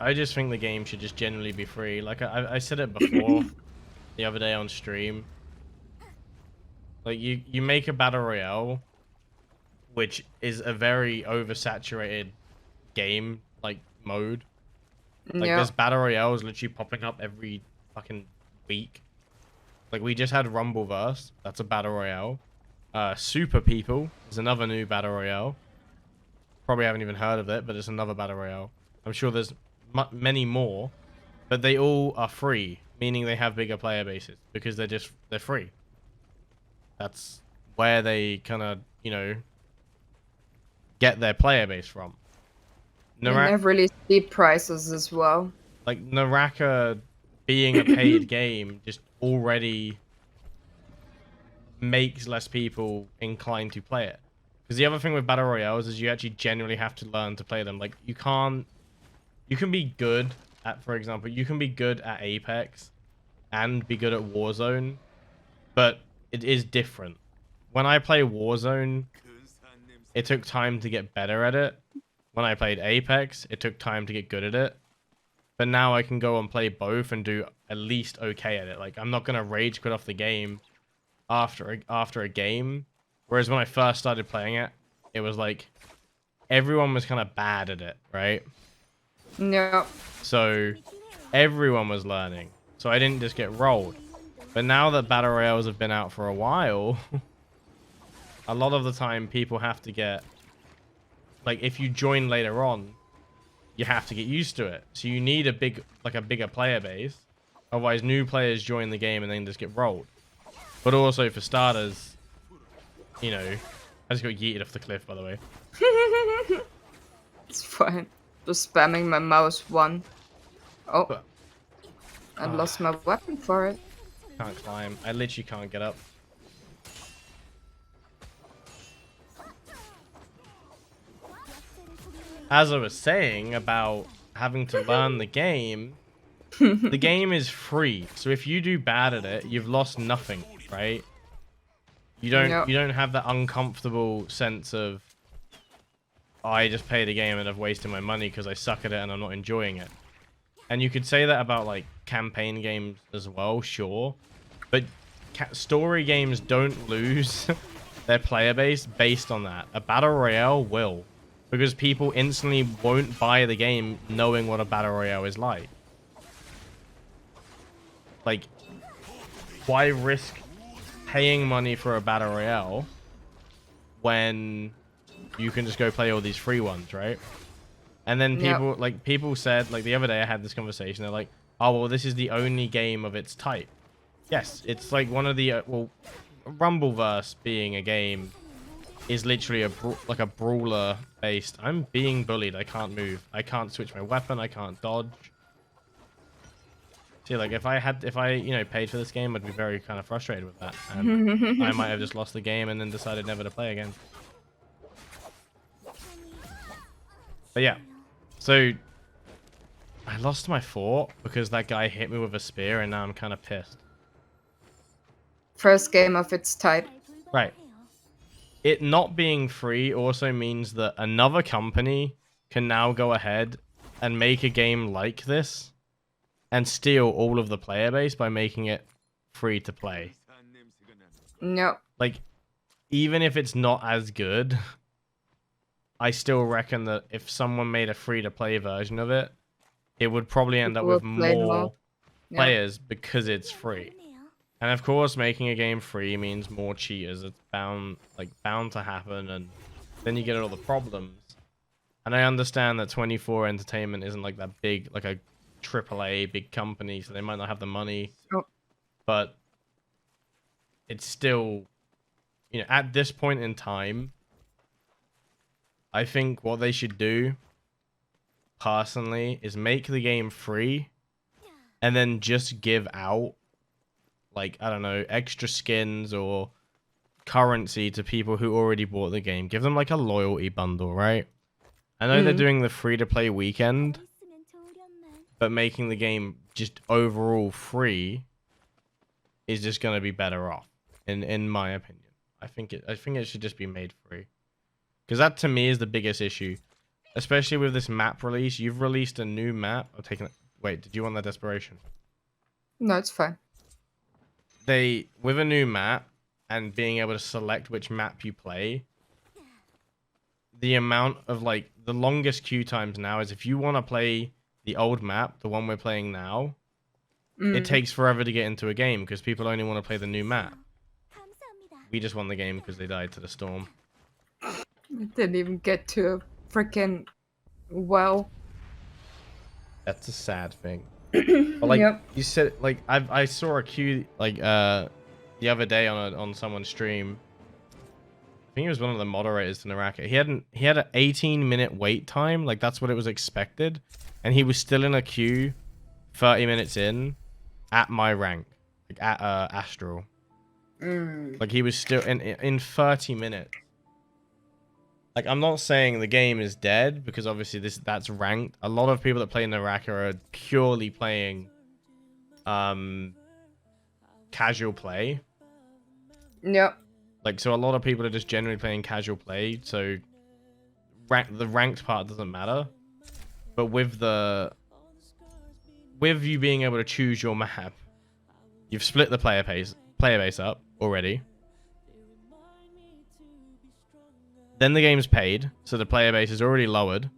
I just think the game should just generally be free. Like I said it before the other day on stream. Like you make a battle royale, which is a very oversaturated game like mode. Like Yeah. there's battle royales literally popping up every fucking week. Like we just had Rumbleverse, that's a battle royale. Super People is another new battle royale. Probably haven't even heard of it, but it's another battle royale. I'm sure there's many more, but they all are free, meaning they have bigger player bases because they're free. That's where they kind of, you know, get their player base from. And they have really steep prices as well. Like Naraka being a paid game just already makes less people inclined to play it. Because the other thing with battle royales is you actually genuinely have to learn to play them. Like you can be good at, for example, you can be good at Apex and be good at Warzone, but it is different. When I play Warzone, it took time to get better at it. When I played Apex, it took time to get good at it. But now I can go and play both and do at least okay at it. Like I'm not gonna rage quit off the game after a game. Whereas when I first started playing it, it was like everyone was kind of bad at it, right? Yeah. So everyone was learning. So I didn't just get rolled. But now that battle royales have been out for a while, a lot of the time people have to get, like if you join later on, you have to get used to it. So you need a bigger player base. Otherwise new players join the game and then just get rolled. But also for starters, you know, I just got yeeted off the cliff, by the way. It's fine. Just spamming my mouse one. Oh. But, I lost my weapon for it. Can't climb. I literally can't get up. As I was saying about having to learn the game is free. So if you do bad at it, you've lost nothing, right? You don't have that uncomfortable sense of, oh, I just played a game and I've wasted my money because I suck at it and I'm not enjoying it. And you could say that about like campaign games as well, sure. But story games don't lose their player base based on that. A battle royale will. Because people instantly won't buy the game knowing what a battle royale is like. Like, why risk paying money for a battle royale when you can just go play all these free ones, right? And then people said, like the other day I had this conversation, they're like, oh, well, this is the only game of its type. Yes, it's like one of the, well, Rumbleverse being a game is literally a brawler based. I'm being bullied. I can't move. I can't switch my weapon. I can't dodge. See, like if I you know paid for this game, I'd be very kind of frustrated with that, and I might have just lost the game and then decided never to play again. But yeah, so I lost my fort because that guy hit me with a spear, and now I'm kind of pissed. First game of its type. Right. It not being free also means that another company can now go ahead and make a game like this and steal all of the player base by making it free to play. No. Like, even if it's not as good, I still reckon that if someone made a free-to-play version of it, it would probably end up with more players because it's free. And of course, making a game free means more cheaters. It's bound to happen, and then you get all the problems. And I understand that 24 Entertainment isn't like that big, like a AAA big company, so they might not have the money. Oh. But it's still, you know, at this point in time, I think what they should do, personally, is make the game free, and then just give out, like, I don't know, extra skins or currency to people who already bought the game. Give them like a loyalty bundle, right? I know they're doing the free-to-play weekend, but making the game just overall free is just going to be better off, in my opinion. I think it should just be made free, because that to me is the biggest issue, especially with this map release. You've released a new map. I'm taking it. Wait, did you want that desperation? No, it's fine. With a new map and being able to select which map you play, the amount of like the longest queue times now is if you want to play the old map, the one we're playing now, it takes forever to get into a game because people only want to play the new map. We just won the game because they died to the storm. I didn't even get to a freaking well. That's a sad thing. But like you said, like I saw a queue like the other day on someone's stream. I think he was one of the moderators to Naraka. He had an 18-minute wait time, like that's what it was expected, and he was still in a queue 30 minutes in at my rank, like at Astral. Like he was still in 30 minutes. Like I'm not saying the game is dead because obviously that's ranked. A lot of people that play Naraka are purely playing casual play. Yep. Like so a lot of people are just generally playing casual play, so the ranked part doesn't matter. But with you being able to choose your map, you've split the player base up already. Then the game's paid, so the player base is already lowered.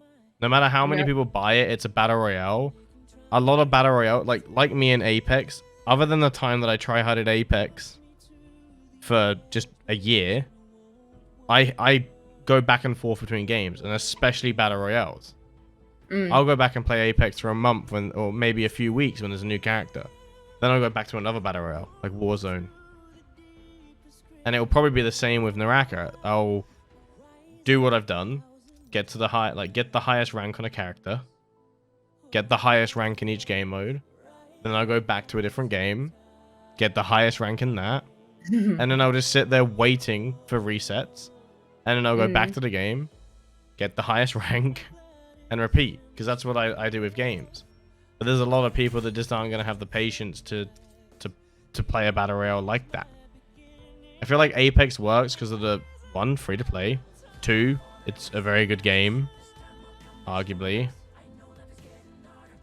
No matter how many people buy it, it's a Battle Royale. A lot of Battle Royale, like me in Apex, other than the time that I tryharded Apex for just a year, I go back and forth between games, and especially Battle Royales. I'll go back and play Apex for a month or maybe a few weeks when there's a new character. Then I'll go back to another Battle Royale, like Warzone. And it will probably be the same with Naraka. I'll do what I've done, get the highest rank on a character, get the highest rank in each game mode, then I'll go back to a different game, get the highest rank in that, and then I'll just sit there waiting for resets, and then I'll go back to the game, get the highest rank, and repeat, because that's what I do with games. But there's a lot of people that just aren't going to have the patience to play a Battle Royale like that. I feel like Apex works because of the, one, free to play, 2, it's a very good game, arguably,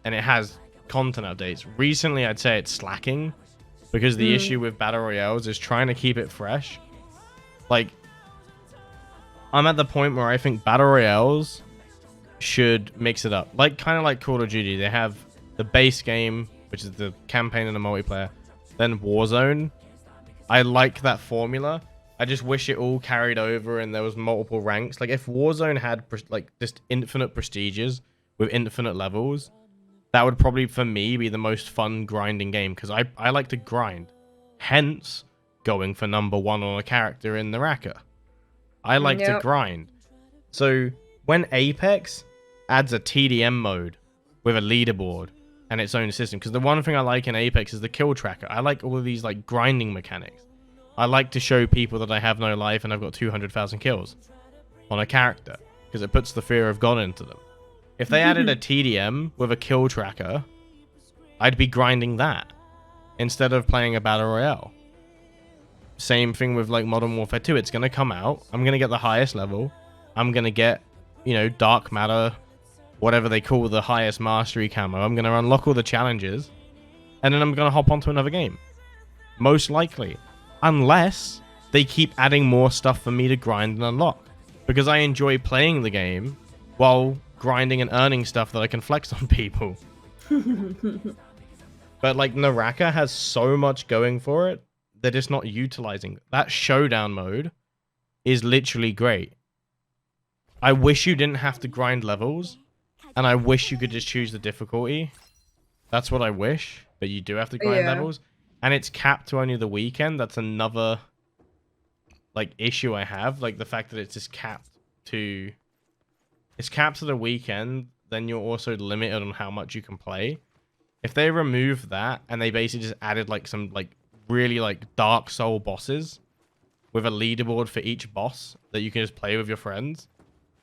and it has content updates. Recently, I'd say it's slacking because the issue with Battle Royales is trying to keep it fresh. Like, I'm at the point where I think Battle Royales should mix it up. Like, kind of like Call of Duty. They have the base game, which is the campaign and the multiplayer, then Warzone. I like that formula. I just wish it all carried over and there was multiple ranks. Like, if Warzone had, like, just infinite prestiges with infinite levels, that would probably, for me, be the most fun grinding game, because I like to grind. Hence, going for number 1 on a character in Naraka. I like to grind. So, when Apex adds a TDM mode with a leaderboard and its own system, because the one thing I like in Apex is the kill tracker. I like all of these, like, grinding mechanics. I like to show people that I have no life and I've got 200,000 kills on a character, because it puts the fear of God into them. If they added a TDM with a kill tracker, I'd be grinding that instead of playing a Battle Royale. Same thing with like Modern Warfare 2. It's going to come out. I'm going to get the highest level. I'm going to get, you know, Dark Matter, whatever they call the highest mastery camo. I'm going to unlock all the challenges, and then I'm going to hop onto another game. Most likely. Unless they keep adding more stuff for me to grind and unlock. Because I enjoy playing the game while grinding and earning stuff that I can flex on people. But like Naraka has so much going for it, they're just not utilizing. That showdown mode is literally great. I wish you didn't have to grind levels, and I wish you could just choose the difficulty. That's what I wish, but you do have to grind levels. And it's capped to only the weekend. That's another like issue I have. Like the fact that it's just capped to... It's capped to the weekend, then you're also limited on how much you can play. If they remove that and they basically just added like some like really like Dark Soul bosses, with a leaderboard for each boss that you can just play with your friends,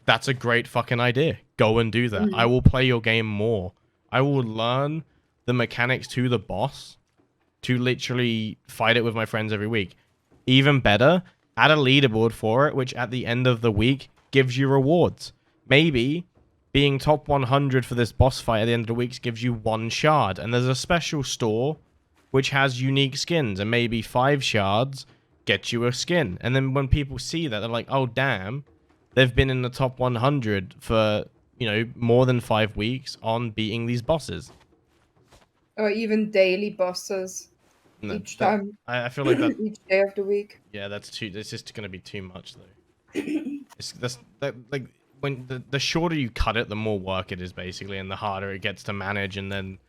that's a great fucking idea. Go and do that. I will play your game more. I will learn the mechanics to the boss to literally fight it with my friends every week. Even better, add a leaderboard for it, which at the end of the week gives you rewards. Maybe being top 100 for this boss fight at the end of the week gives you 1 shard, and there's a special store which has unique skins, and maybe 5 shards get you a skin. And then when people see that, they're like, oh damn, they've been in the top 100 for, you know, more than 5 weeks on beating these bosses. Or even daily bosses No, each time. I feel like that each day of the week. yeah, that's just gonna be too much though. Like when the shorter you cut it, the more work it is basically, and the harder it gets to manage, and then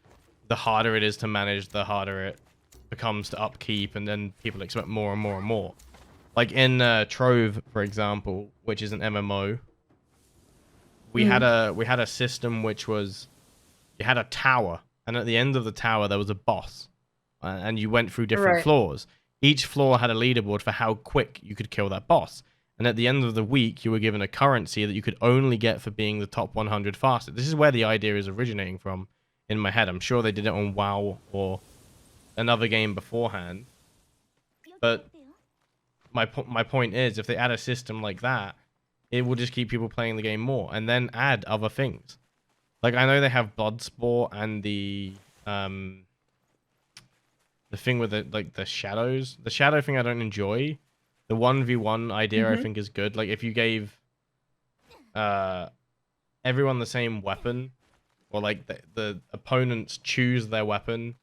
the harder it is to manage, the harder it becomes to upkeep, and then people expect more and more and more. Like in Trove, for example, which is an MMO, we had a system which was you had a tower, and at the end of the tower there was a boss, and you went through different floors. Each floor had a leaderboard for how quick you could kill that boss. And at the end of the week, you were given a currency that you could only get for being the top 100 fastest. This is where the idea is originating from in my head. I'm sure they did it on WoW or another game beforehand. But my point is, if they add a system like that, it will just keep people playing the game more. And then add other things. Like, I know they have Bloodsport and the thing with the shadows. The shadow thing I don't enjoy. The 1v1 idea I think is good. Like if you gave everyone the same weapon, or like the opponents choose their weapon.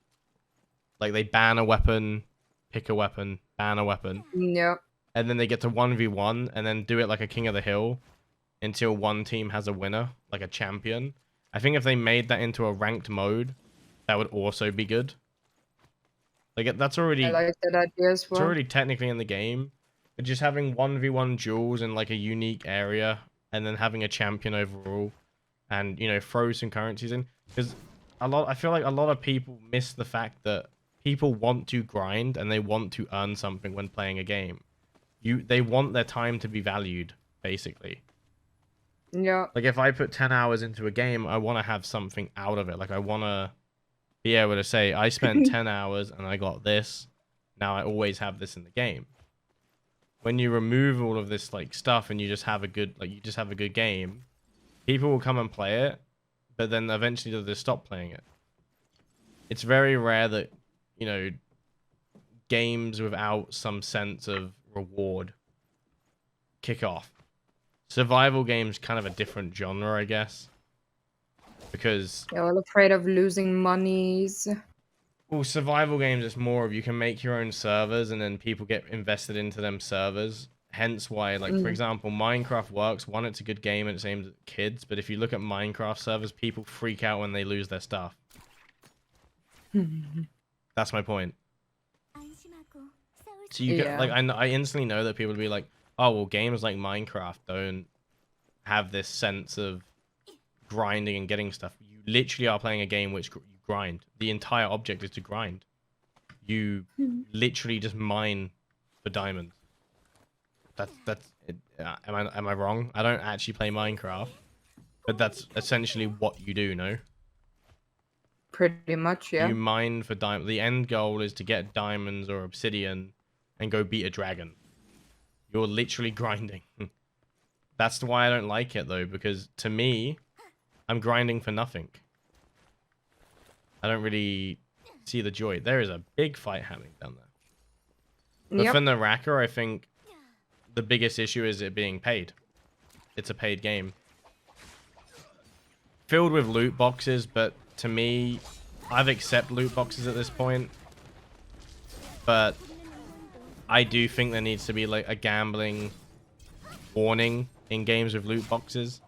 Like they ban a weapon, pick a weapon, ban a weapon. Yep. And then they get to 1v1 and then do it like a King of the Hill until one team has a winner, like a champion. I think if they made that into a ranked mode, that would also be good. Like that's already I like that idea as well. It's already technically in the game. But just having 1v1 duels in like a unique area and then having a champion overall and, you know, throw some currencies in. Because I feel like a lot of people miss the fact that people want to grind and they want to earn something when playing a game. They want their time to be valued, basically. Yeah. Like if I put 10 hours into a game, I want to have something out of it. Like I want to be able to say, I spent 10 hours and I got this. Now I always have this in the game. When you remove all of this like stuff and you just have a good game, people will come and play it, but then eventually they'll just stop playing it. It's very rare that, you know, games without some sense of reward kick off. Survival games kind of a different genre, I guess. Because they're all afraid of losing monies. Well, survival games, it's more of you can make your own servers and then people get invested into them servers. Hence why, like, for example, Minecraft works. One, it's a good game and it's aimed at kids. But if you look at Minecraft servers, people freak out when they lose their stuff. That's my point. So you get, like, I instantly know that people will be like, oh, well, games like Minecraft don't have this sense of grinding and getting stuff. You literally are playing a game which you grind. The entire object is to grind. You literally just mine for diamonds. That's it. Am I wrong? I don't actually play Minecraft, but that's essentially what you do, no? Pretty much, yeah. You mine for diamonds. The end goal is to get diamonds or obsidian and go beat a dragon. You're literally grinding. That's why I don't like it though, because to me, I'm grinding for nothing. I don't really see the joy. There is a big fight happening down there. But for Naraka, I think the biggest issue is it being paid. It's a paid game. Filled with loot boxes, but to me, I've accepted loot boxes at this point. But I do think there needs to be like a gambling warning in games with loot boxes.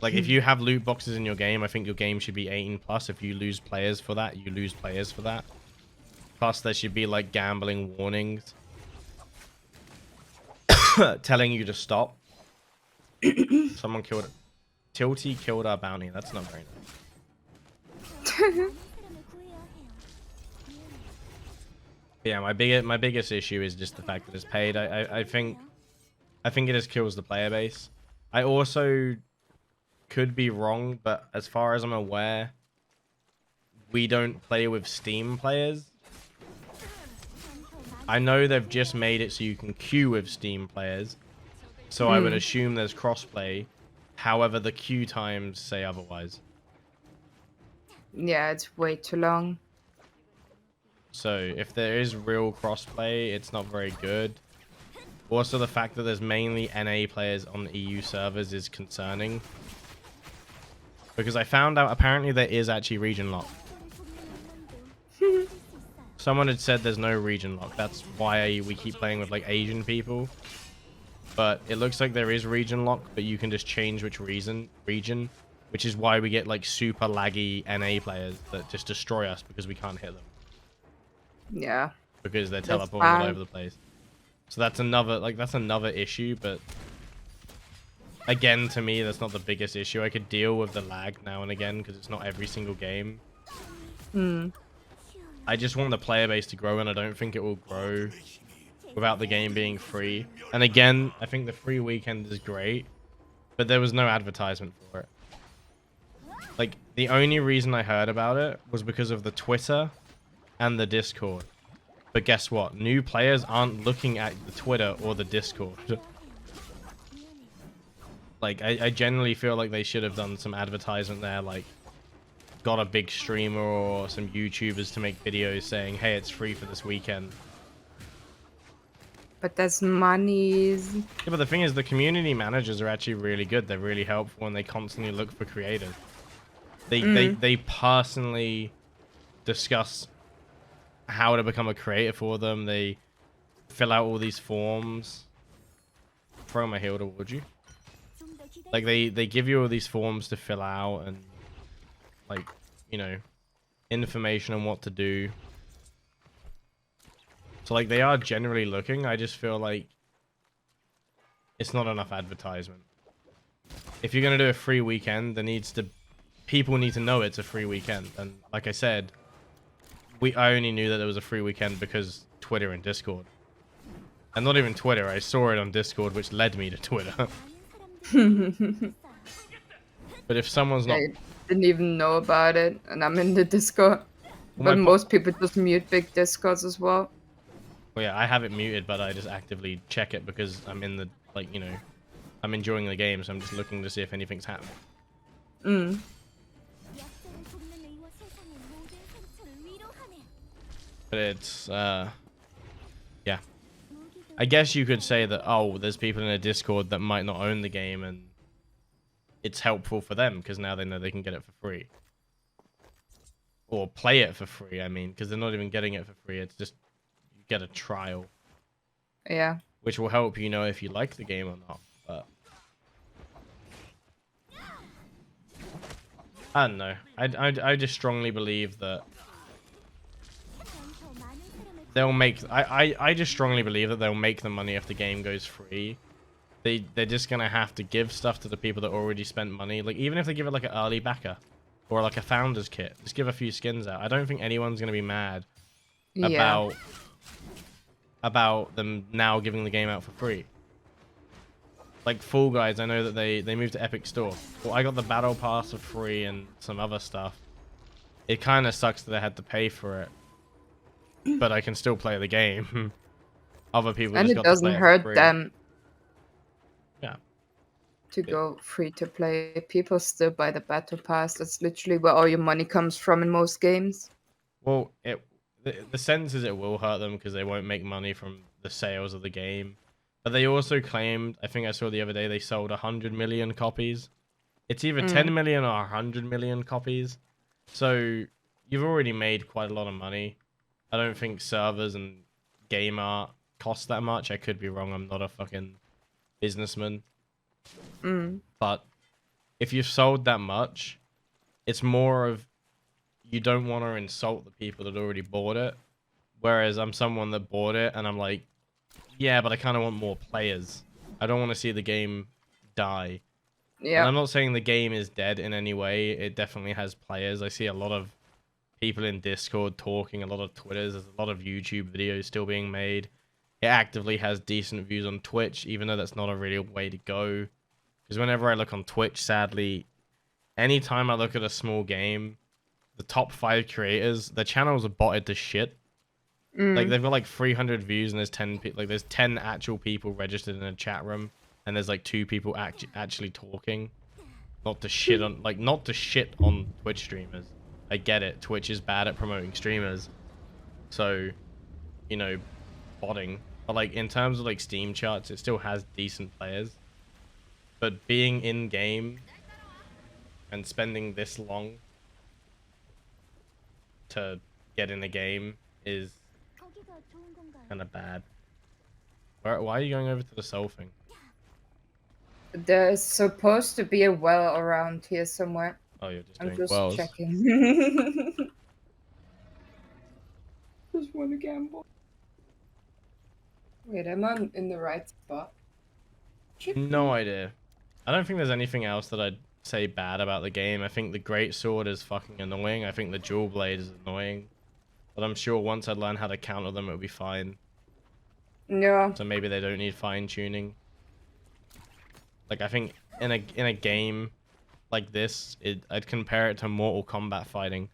Like, if you have loot boxes in your game, I think your game should be 18+. If you lose players for that, you lose players for that. Plus, there should be, like, gambling warnings. Telling you to stop. Someone killed it. Tilty killed our bounty. That's not very nice. Yeah, my biggest issue is just the fact that it's paid. I think it just kills the player base. I also could be wrong, but as far as I'm aware, we don't play with Steam players. I know they've just made it so you can queue with Steam players, so I would assume there's crossplay. However, the queue times say otherwise. Yeah, it's way too long. So if there is real crossplay, it's not very good. Also, the fact that there's mainly NA players on the EU servers is concerning. Because I found out apparently there is actually region lock. Someone had said there's no region lock. That's why we keep playing with like Asian people. But it looks like there is region lock, but you can just change which region, which is why we get like super laggy NA players that just destroy us because we can't hit them. Yeah. Because they're teleporting all over the place. So that's another issue, but again, to me, that's not the biggest issue. I could deal with the lag now and again because it's not every single game. I just want the player base to grow, and I don't think it will grow without the game being free. And again, I think the free weekend is great, but there was no advertisement for it. Like, the only reason I heard about it was because of the Twitter and the Discord. But guess what? New players aren't looking at the Twitter or the Discord. Like, I generally feel like they should have done some advertisement there, like, got a big streamer or some YouTubers to make videos saying, hey, it's free for this weekend. But there's monies. Yeah, but the thing is, the community managers are actually really good. They're really helpful, and they constantly look for creators. They personally discuss how to become a creator for them. They fill out all these forms. Throw my heel towards you. Like, they give you all these forms to fill out and, like, you know, information on what to do. So, like, they are generally looking. I just feel like it's not enough advertisement. If you're going to do a free weekend, people need to know it's a free weekend. And like I said, I only knew that there was a free weekend because Twitter and Discord. And not even Twitter. I saw it on Discord, which led me to Twitter. But if someone's not... I didn't even know about it, and I'm in the Discord. Well, But most people just mute big Discords as well. Well, yeah, I have it muted, but I just actively check it because I'm in the, like, you know, I'm enjoying the game, so I'm just looking to see if anything's happening. But it's, yeah. I guess you could say that, oh, there's people in a Discord that might not own the game, and it's helpful for them, because now they know they can get it for free. Or play it for free, I mean, because they're not even getting it for free, it's just, you get a trial. Yeah. Which will help you know if you like the game or not, but... I don't know. I just strongly believe that they'll make... I just strongly believe that they'll make the money if the game goes free. They're just going to have to give stuff to the people that already spent money. Like, even if they give it like an early backer or like a founder's kit, just give a few skins out. I don't think anyone's going to be mad about them now giving the game out for free. Like Fall Guys, I know that they moved to Epic Store. Well, I got the Battle Pass for free and some other stuff. It kind of sucks that I had to pay for it. But I can still play the game. Other people And just it got to play doesn't it hurt for free. them Yeah. to go free to play. People still buy the Battle Pass. That's literally where all your money comes from in most games. Well, the sense is it will hurt them because they won't make money from the sales of the game. But they also claimed, I think I saw the other day, they sold 100 million copies. It's either 10 million or 100 million copies. So you've already made quite a lot of money. I don't think servers and game art cost that much. I could be wrong. I'm not a fucking businessman. But if you've sold that much, it's more of you don't want to insult the people that already bought it. Whereas I'm someone that bought it and I'm like, yeah, but I kind of want more players. I don't want to see the game die. Yeah. And I'm not saying the game is dead in any way. It definitely has players. I see a lot of people in Discord talking, a lot of Twitters, there's a lot of YouTube videos still being made. It actively has decent views on Twitch, even though that's not a real way to go. Because whenever I look on Twitch, sadly, anytime I look at a small game, the top 5 creators, their channels are botted to shit. Like they've got like 300 views and there's 10 like there's 10 actual people registered in a chat room, and there's like 2 people actually talking. Not to shit on Twitch streamers. I get it. Twitch is bad at promoting streamers, so you know, botting. But like in terms of like Steam charts, it still has decent players. But being in game and spending this long to get in a game is kind of bad. Why are you going over to the soul thing? There's supposed to be a well around here somewhere. Oh, you're just I'm doing just wells. checking. Just want to gamble. Wait, am I in the right spot? No idea. I don't think there's anything else that I'd say bad about the game. I think the great sword is fucking annoying. I think the dual blade is annoying. But I'm sure once I learn how to counter them, it'll be fine. Yeah. So maybe they don't need fine tuning. Like I think in a game like this, I'd compare it to Mortal Kombat fighting.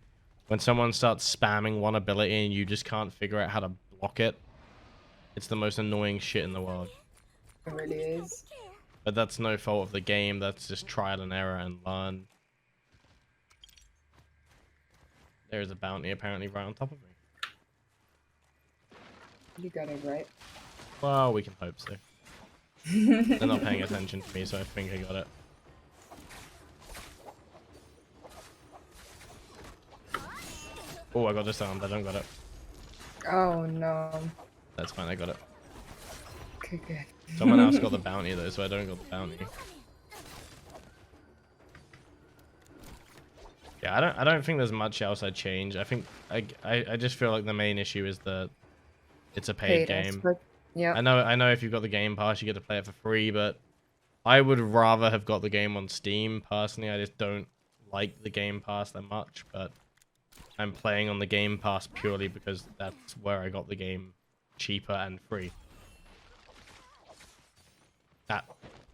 When someone starts spamming one ability and you just can't figure out how to block it, it's the most annoying shit in the world. It really is. But that's no fault of the game. That's just trial and error and learn. There is a bounty apparently right on top of me. You got it right. Well, we can hope so. They're not paying attention to me, so I think I got it. Oh, I got disarmed. I don't got it. Oh no. That's fine. I got it. Okay, good. Someone else got the bounty though, so I don't got the bounty. Yeah, I don't think there's much else I'd change. I think I just feel like the main issue is that it's a paid game. Yeah. I know if you've got the Game Pass, you get to play it for free, but I would rather have got the game on Steam personally. I just don't like the Game Pass that much, but I'm playing on the Game Pass purely because that's where I got the game cheaper and free. Got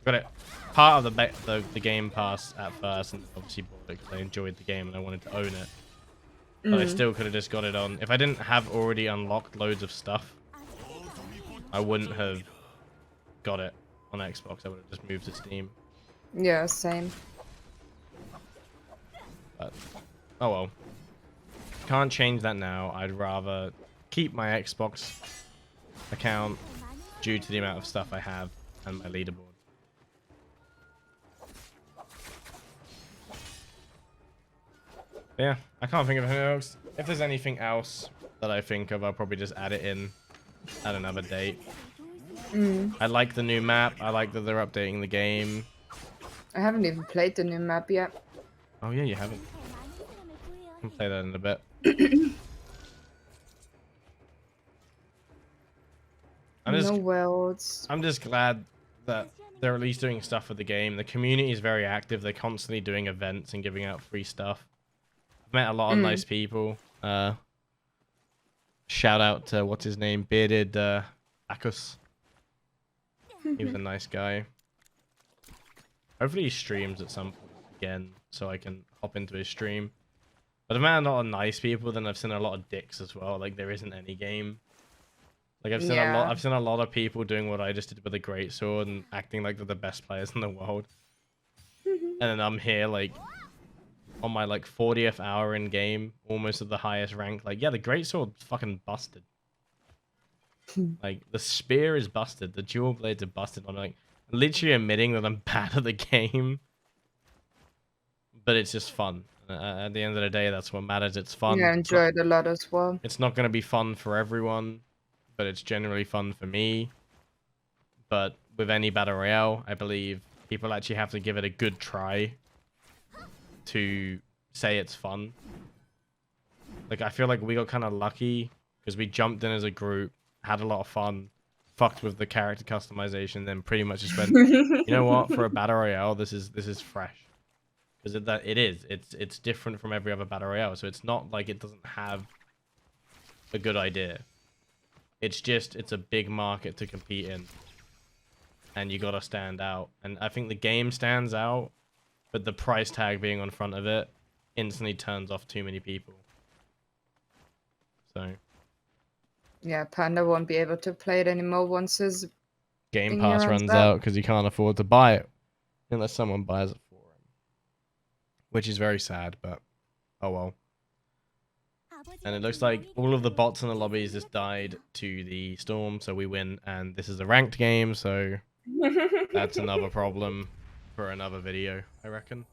it. Part of the Game Pass at first, and obviously bought it because I enjoyed the game and I wanted to own it. But I still could have just got it on. If I didn't have already unlocked loads of stuff, I wouldn't have got it on Xbox. I would have just moved to Steam. Yeah, same. But oh well. Can't change that now. I'd rather keep my Xbox account due to the amount of stuff I have and my leaderboard. But yeah, I can't think of anything else. If there's anything else that I think of, I'll probably just add it in at another date. I like the new map. I like that they're updating the game. I haven't even played the new map yet. Oh yeah, you haven't. I'll play that in a bit. I'm just glad that they're at least doing stuff with the game. The community is very active. They're constantly doing events and giving out free stuff. I've met a lot of nice people. Shout out to what's his name, Bearded Akkus. He was a nice guy. Hopefully he streams at some point again, so I can hop into his stream. But I've met a lot of nice people, then I've seen a lot of dicks as well. Like there isn't any game. Like I've seen a lot of people doing what I just did with a great sword and acting like they're the best players in the world. And then I'm here like on my like 40th hour in game, almost at the highest rank. Like yeah, the great sword's fucking busted. Like the spear is busted, the dual blades are busted. I'm like literally admitting that I'm bad at the game, but it's just fun. At the end of the day, that's what matters. It's fun. Yeah, I enjoyed a lot as well. It's not going to be fun for everyone, but it's generally fun for me. But with any Battle Royale, I believe people actually have to give it a good try to say it's fun. Like, I feel like we got kind of lucky because we jumped in as a group, had a lot of fun, fucked with the character customization, then pretty much just went, you know what, for a Battle Royale, this is fresh. because it's different from every other battle royale. So it's not like it doesn't have a good idea. It's just it's a big market to compete in, and you gotta stand out. And I think the game stands out, but the price tag being on front of it instantly turns off too many people. So Yeah, Panda won't be able to play it anymore once his Game thingy Pass runs out. out because he can't afford to buy it unless someone buys it for him, which is very sad. But oh well. And it looks like all of the bots in the lobbies just died to the storm, so we win. And this is a ranked game, so that's another problem for another video, I reckon.